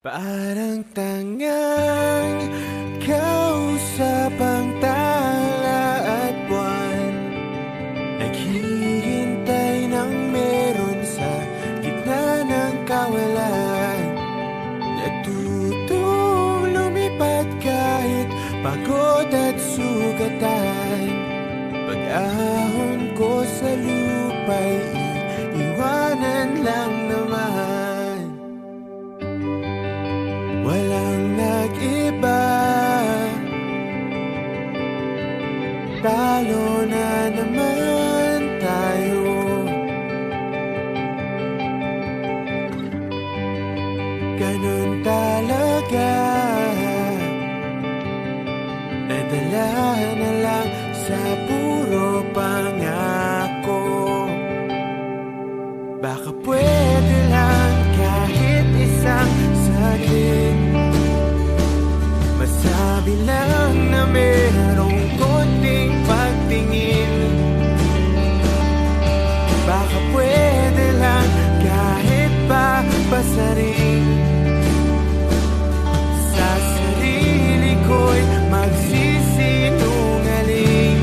Parang tangang kausap ang tala at buwan, naghihintay ng meron sa gitna ng kawalan. Natutong lumipad kahit pagod at sugatan. Pag-ahon ko sa lupa'y iiwanan lang naman. Walang nag-iba, talo na naman tayo. Ganun talaga, nadala na lang sa puro pangako. Baka pwede lang kahit isang saglit, masabi lang na merong konting pagtingin. Baka pwede lang kahit pa basarin. Sa sarili ko'y magsisinungaling.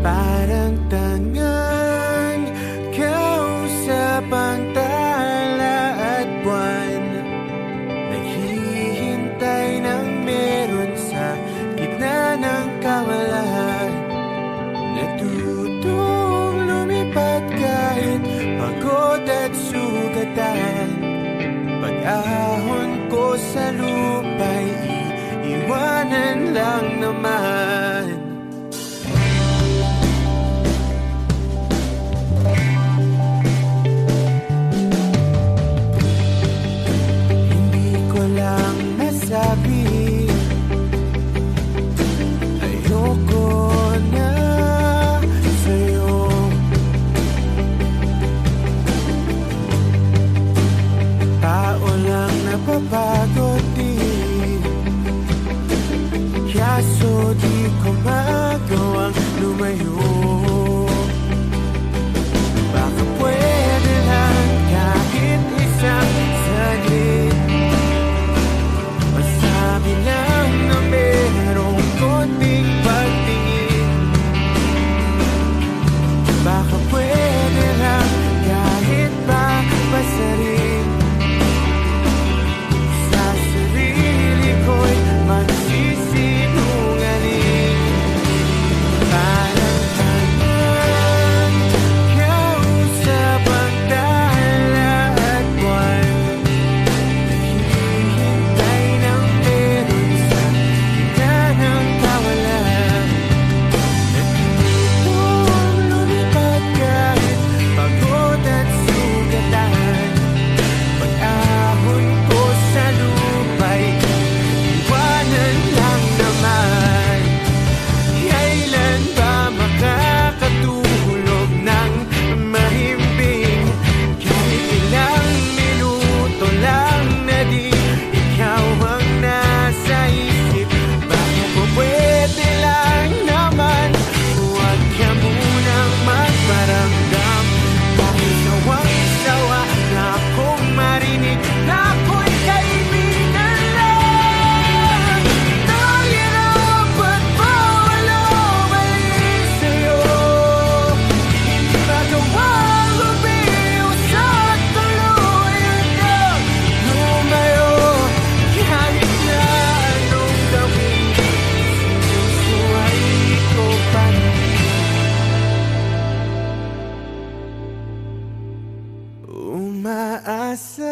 Parang tangang kausap ang tala at buwan, naghihintay ng meron sa gitna ng kawalan. Natutong lumipad kahit pagod at sugatan. Pag-ahon ko sa lupa'y iiwanan lang naman. Hindi ko lang nasabi, ayoko na sa'yo. Tao lang napapagod din, kaso di ko magawang lumayo. Baka pwede lang kahit isang saglit, masabi lang na merong konting pagtingin. Baka pwede lang kahit pa basarin. Sa sarili ko'y magsisinungaling. Parang tangang kausap ang tala at buwan, naghihintay ng meron sa gitna ng kawalan. Natutong lumipad kahit pagod at sugatan. Pag-ahon ko sa lupa'y iwanan lang naman. Kailan ba makakatulog ng mahimbing? Kahit ilang minuto lang na di ikaw ang nasa isip. Baka po pwede lang naman, huwag ka munang magparamdam. Dahil sawang-sawa na akong marinig na ako'y kaibigan lang. Nahirap at bawal mali sa'yo. Hindi magawang lumiwas at tuluyan ka lumayo. Kahit na anong gawin, sinusuway ko pa rin. Umaasang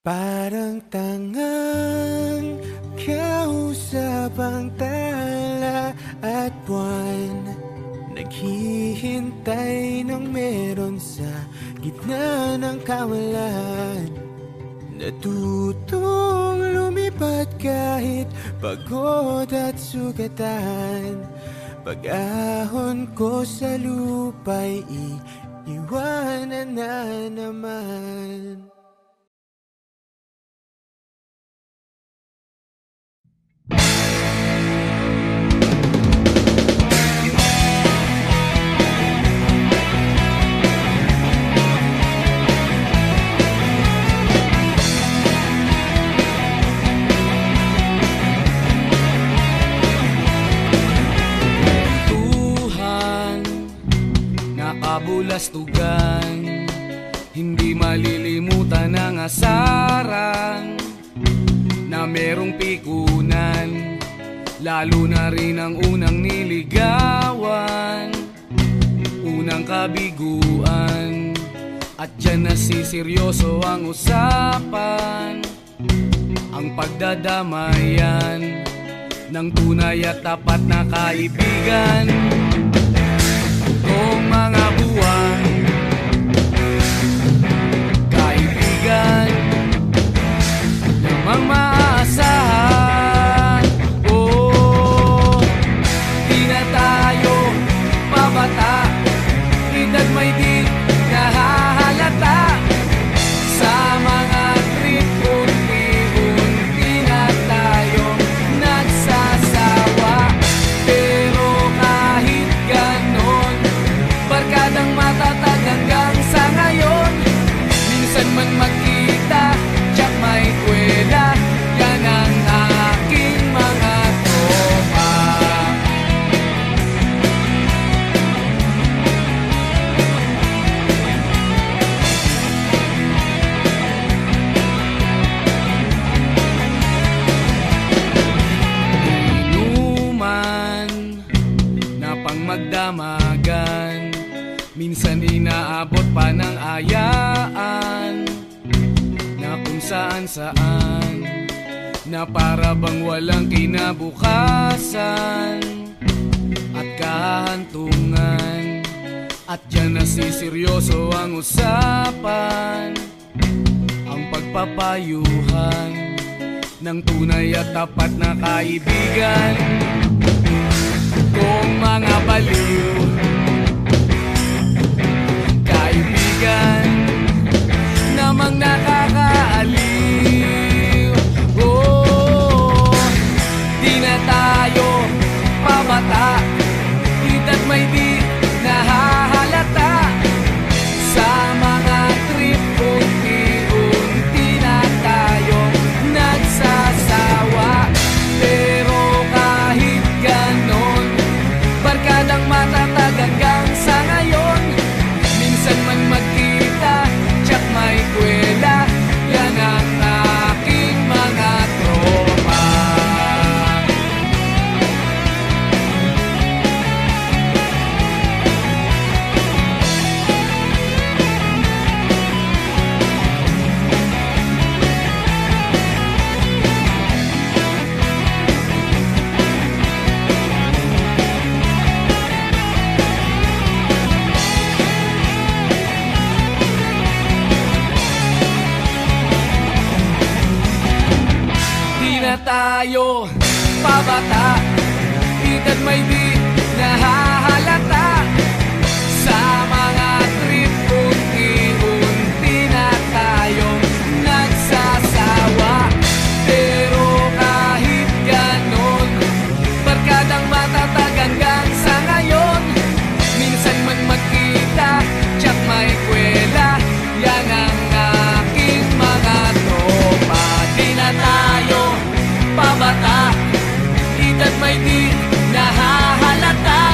parang tangang kausap ang tala at buwan, naghihintay ng meron sa gitna ng kawalan. Natutong lumipad kahit pagod at sugatan. Pag-ahon ko sa lupa'y iiwanan na naman. kastugan, hindi malilimutan ang asaran na merong pikunan, lalo na rin ang unang niligawan, unang kabiguan. At dyan nasiseryoso ang usapan, ang pagdadamayan ng tunay at tapat na kaibigan. Kung mga buwan, kaibigan namang maaasahan. Oh, di na tayo pabata, edad may di nahahalata. Sa mga trip, unti-unti na tayong nagsasawa. Pero kahit ganon, barkadang matatag hanggang sa ngayon. Minsan man magkita, tsak may kwela, yan ang aking mga tropa. Inuman na pang magdamagan, minsan inaabot pa ng ayaan, na kung saan-saan, na para bang walang kinabukasan at kahantungan. At dyan nasiseryoso ang usapan, ang pagpapayuhan ng tunay at tapat na kaibigan. Kung mga baliw, kaibigan namang nakakaaliw. Oh, di na tayo pabata, edad may di nahahalata. Sa mga trip, unti-unti na tayong nagsasawa. Pero kahit ganon, barkadang matatag hanggang sa ngayon. Minsan man magkita, tsak may kwela, yan ang aking mga tropa. Di na tayo pabata, edad may di nahahalata. Sa mga trip, unti-unti na tayong nagsasawa. Pero kahit ganon, barkadang matatag hanggang sa ngayon. Minsan man magkita, tsak may kwela, yan ang aking mga tropa. Di na tayo pabata, edad may di nahahalata.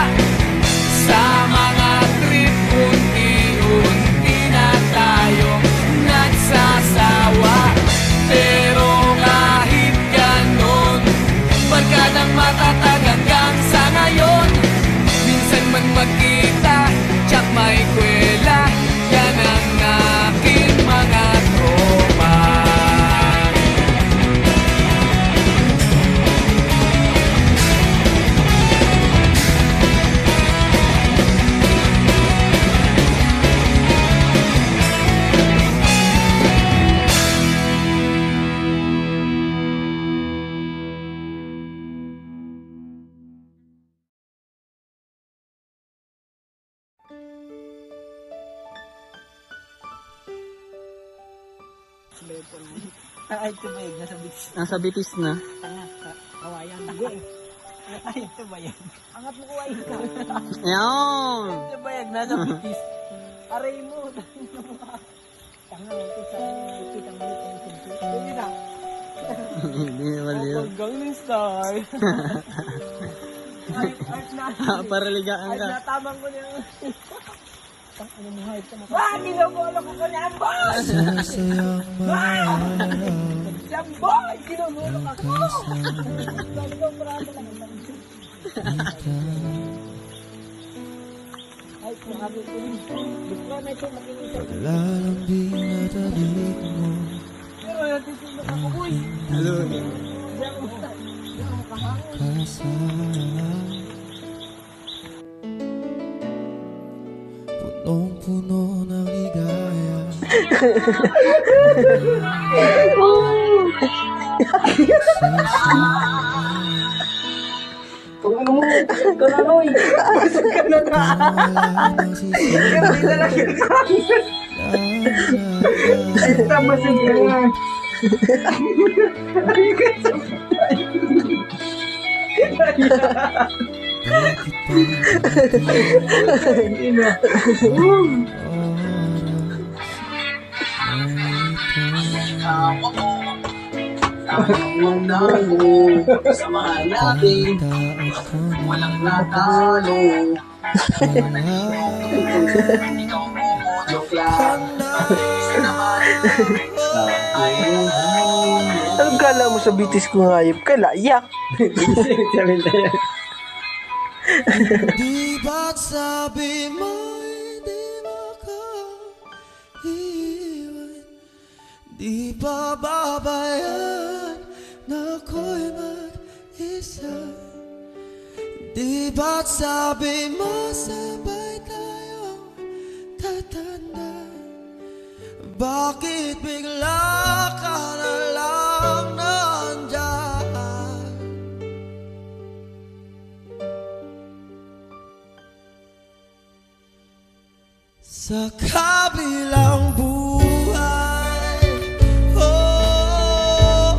Sa mga trip, unti-unti na tayong nagsasawa. Pero kahit ganon, barkadang matatag hanggang sa ngayon. Minsan man magkita, tsak may kwela, yan ang aking mga tropa. Ay, tumayag na sa bitis. Nasa bitis na. Tanga, kawayan. Hindi. Ay, tumayag. Angat mo kuwain ka. Ayun! Tumayag na sa bitis. Aray mo. Tanga, ito sa kita mo yung computer. Hindi na. Hindi naman yun. Gangnam Style. Art na. Paraligaan Art ka. na, tamang ko niya. Tang ano mo hayop ka maka. Ah, ginugolo ko ko niyan, boss! Jamboy! Ginugolo ka ko! Sabi ko, marami lang ang tangsi. Ay, kumabi ko rin. Gusto na ito makinig. Lalambing na talit mo. Pero yung tisunod ako, uy. Hello. Hindi ako makahangin. Kasal punong-puno ng ligaya. Kung ano mo, kalanoy. Basag ka na na. Hindi na lang yung hangin. Ay, basag ka na. Ay, hindi na. Samahan natin, walang natalo. Ikaw mo, joke lang. Isa naman, Anong kala mo sa bitis ko ngayip ka? Layak! Di ba't sabi mo hindi makaiwan? Di ba babayan na ako'y mag-isa? Di ba't sabi mo sabay tayong tatanda? Bakit bigla ka na lang nandyan? Sa kabilang buhay, oh, oh,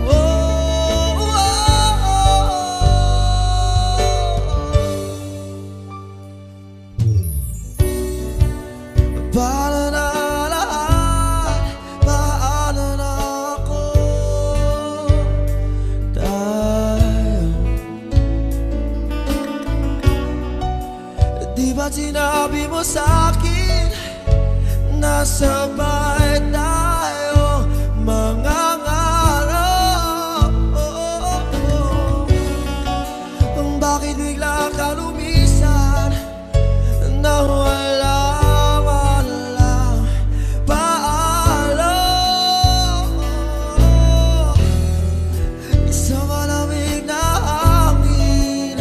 oh, oh, paano na lahat? Paano na ako? Di ba't sinabi mo sa'kin na sabay tayo mangangarap? Bakit bigla ka lumisan na wala man lang paalam? Sa malamig na hangin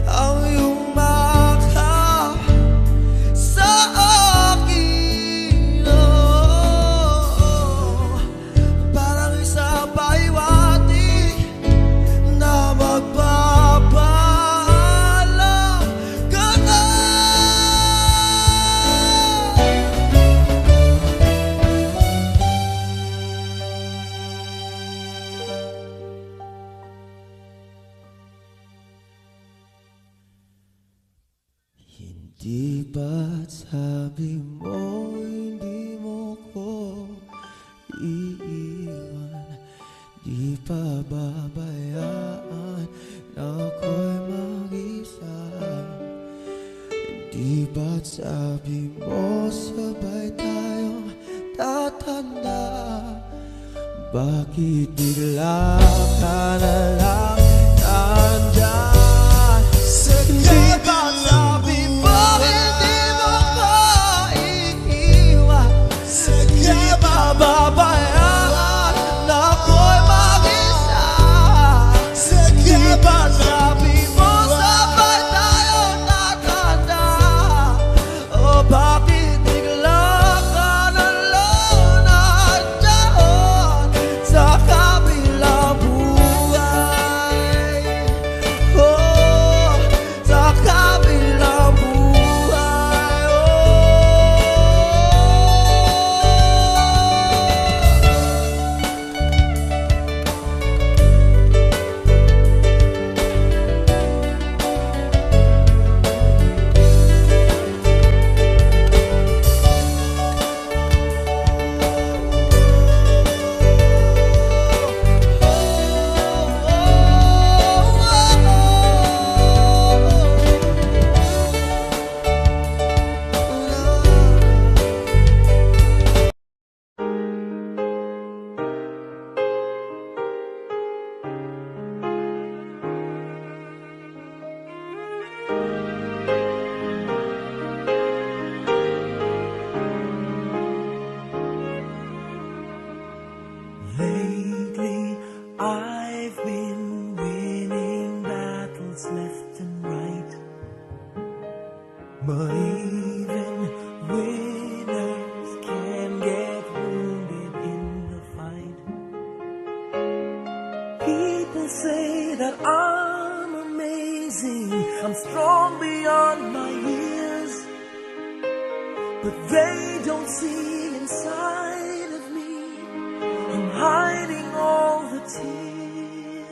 ang iyong maka sa akin, oh, parang isang pahiwatig na magpapaalam ka na. Hindi ba't sabi mo hindi mo ko iiwan? Di pa babayaan na ako'y mag-isa? Di ba't sabi mo sabay tayong tatanda? Bakit bigla ka na lang nandyan? Sige ba't sabi mo hindi mo ko iiwan? Sige ba babayaan na ako'y mag-isa? Sige ba't sabi mo sabay tayong tatanda? O bakit bigla ka na lang nandyan sa kabilang buhay? Oh, sa People say that I'm amazing, I'm strong beyond my years, but they don't see inside of me. I'm hiding all the tears.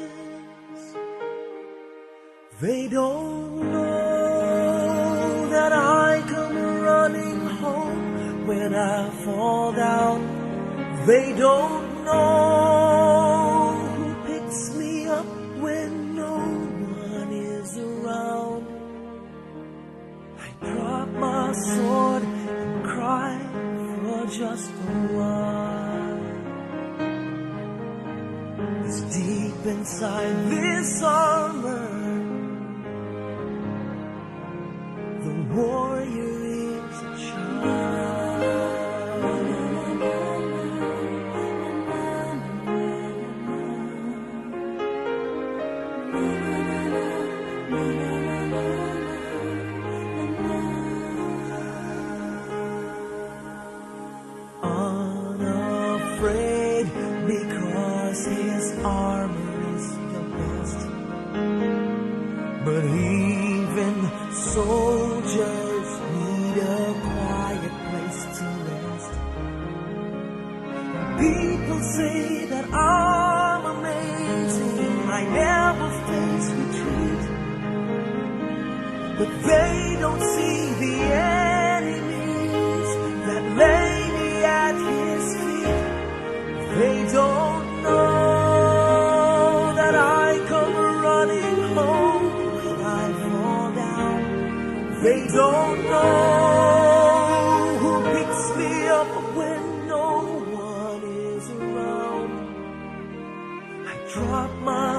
They don't know that I come running home when I fall down. They don't know who picks me up when no one is around. I drop my sword and cry for just a while. 'Cause deep inside this armor, the warrior is a child. Unafraid because his armor is the best. But even soldiers need a quiet place to rest. People say that I'm amazing, I never face retreat, but they don't see the enemies that lay me at his feet. They don't know that I come running home when I fall down. They don't know who picks me up when no one is around. I drop my